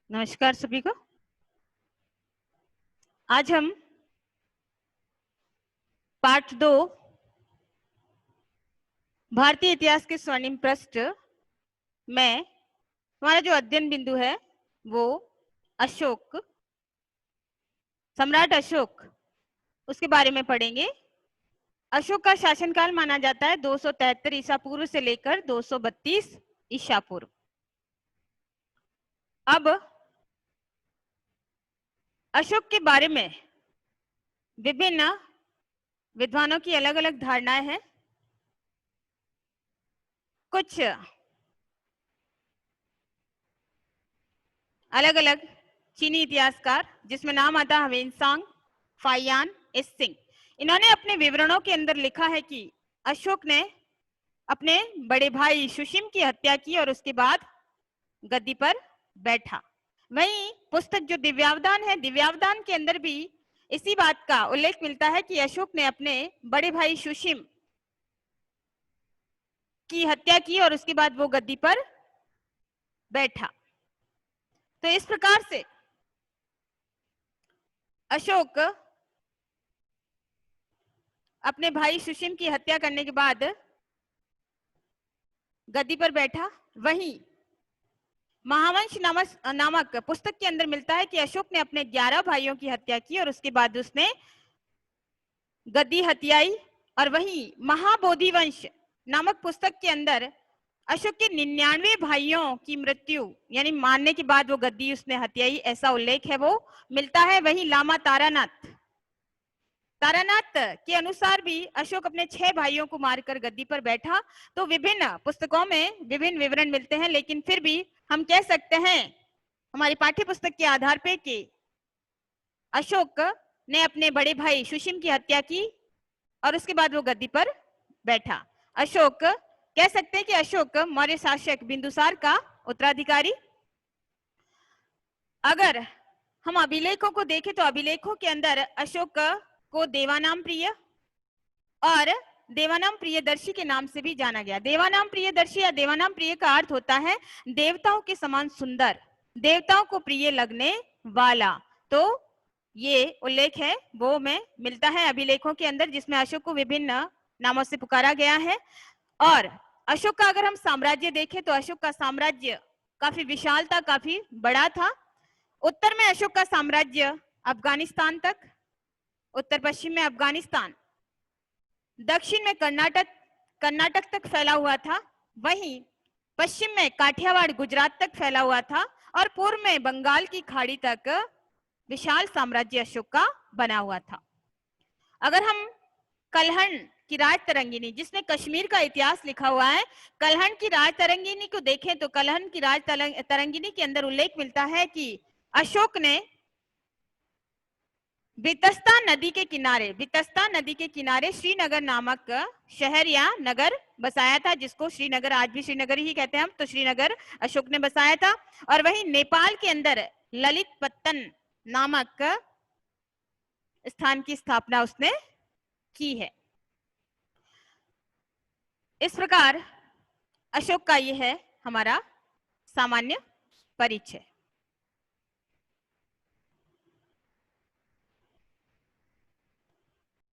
नमस्कार सभी को। आज हम पार्ट 2 भारतीय इतिहास के स्वर्णिम पृष्ठ में हमारा जो अध्ययन बिंदु है वो अशोक, सम्राट अशोक, उसके बारे में पढ़ेंगे। अशोक का शासनकाल माना जाता है 273 ईसा पूर्व से लेकर 232 ईसा पूर्व। अब अशोक के बारे में विभिन्न विद्वानों की अलग अलग धारणाएं हैं। कुछ अलग अलग चीनी इतिहासकार, जिसमें नाम आता है ह्वेनसांग, फाइयान, इसिंग, इन्होंने अपने विवरणों के अंदर लिखा है कि अशोक ने अपने बड़े भाई सुशिम की हत्या की और उसके बाद गद्दी पर बैठा। वहीं पुस्तक जो दिव्यावदान है, दिव्यावदान के अंदर भी इसी बात का उल्लेख मिलता है कि अशोक ने अपने बड़े भाई सुशिम की हत्या की और उसके बाद वो गद्दी पर बैठा। तो इस प्रकार से अशोक अपने भाई सुशिम की हत्या करने के बाद गद्दी पर बैठा। वहीं महावंश नामक पुस्तक के अंदर मिलता है कि अशोक ने अपने 11 भाइयों की हत्या की और उसके बाद उसने गद्दी हत्याई। और वहीं महाबोधि वंश नामक पुस्तक के अंदर अशोक के 99 भाइयों की मृत्यु यानी मारने के बाद वो गद्दी उसने हत्याई, ऐसा उल्लेख है वो मिलता है। वहीं लामा तारानाथ के अनुसार भी अशोक अपने 6 भाइयों को मारकर गद्दी पर बैठा। तो विभिन्न पुस्तकों में विभिन्न विवरण मिलते हैं, लेकिन फिर भी हम कह सकते हैं हमारी पाठ्य पुस्तक के आधार पे कि अशोक ने अपने बड़े भाई सुशिम की हत्या की और उसके बाद वो गद्दी पर बैठा। अशोक, कह सकते हैं कि अशोक मौर्य शासक बिंदुसार का उत्तराधिकारी। अगर हम अभिलेखों को देखें तो अभिलेखों के अंदर अशोक को देवानाम प्रिय और देवानाम प्रियदर्शी के नाम से भी जाना गया। देवानाम प्रियदर्शी या देवानाम प्रिय का अर्थ होता है देवताओं के समान सुंदर, देवताओं को प्रिय लगने वाला। तो ये उल्लेख है वो में मिलता है अभिलेखों के अंदर, जिसमें अशोक को विभिन्न नामों से पुकारा गया है। और अशोक का अगर हम साम्राज्य देखें तो अशोक का साम्राज्य काफी विशाल था, काफी बड़ा था। उत्तर में अशोक का साम्राज्य अफगानिस्तान तक, उत्तर पश्चिम में अफगानिस्तान, दक्षिण में कर्नाटक तक फैला हुआ था। वहीं पश्चिम में काठियावाड़ गुजरात तक फैला हुआ था और पूर्व में बंगाल की खाड़ी तक विशाल साम्राज्य अशोक का बना हुआ था। अगर हम कलहन की राज तरंगिनी, जिसने कश्मीर का इतिहास लिखा हुआ है, कलहन की राज तरंगिनी को देखें तो कलहन की राज तरंगिनी के अंदर उल्लेख मिलता है कि अशोक ने वितस्ता नदी के किनारे श्रीनगर नामक शहर या नगर बसाया था, जिसको श्रीनगर, आज भी श्रीनगर ही कहते हैं हम, तो श्रीनगर अशोक ने बसाया था। और वहीं नेपाल के अंदर ललित पत्तन नामक स्थान की स्थापना उसने की है। इस प्रकार अशोक का यह है हमारा सामान्य परिचय।